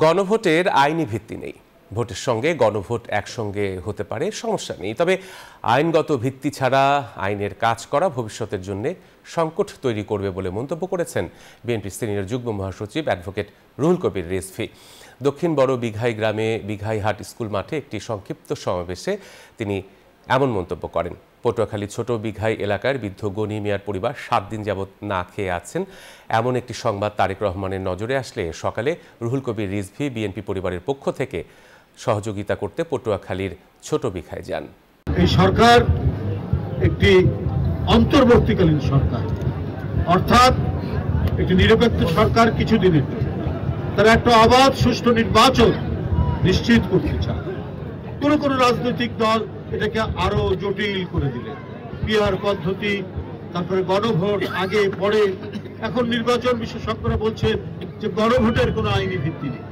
গণভোটের আইনি ভিত্তি নেই। ভোটের সঙ্গে গণভোট একসঙ্গে হতে পারে, সমস্যা নেই। তবে আইনগত ভিত্তি ছাড়া আইনের কাজ করা ভবিষ্যতের জন্য সংকট তৈরি করবে বলে মন্তব্য করেছেন বিএনপি সিনিয়র যুগ্ম মহাসচিব অ্যাডভোকেট রুহুল কবির রিজভী। দক্ষিণ বড় বিঘাই গ্রামে বিঘাইহাট স্কুল মাঠে একটি সংক্ষিপ্ত সমাবেশে তিনি এমন মন্তব্য করেন। পটুয়াখালী ছোট বিঘাই এলাকার বৃদ্ধ গনি মিয়ার পরিবার 7 দিন যাবৎ না খেয়ে আছেন। এমন একটি সংবাদ তারেক রহমানের নজরে আসলে সকালে রুহুল কবির রিজভী বিএনপি পরিবারের পক্ষ থেকে সহযোগিতা করতে পটুয়াখালীর ছোট বিঘায় যান। এই সরকার একটি অন্তর্বর্তীকালীন সরকার, অর্থাৎ একটি নিরপেক্ষ সরকার কিছুদিনের তারা একটা অবাধ সুষ্ঠু নির্বাচন নিশ্চিত করতে চায়। কোন রাজনৈতিক দল এটাকে আরো জটিল করে দিলেন। পিআর পদ্ধতি, তারপরে গণভোট আগে পরে। এখন নির্বাচন বিশেষজ্ঞরা বলছেন যে গণভোটের কোনো আইনি ভিত্তি নেই।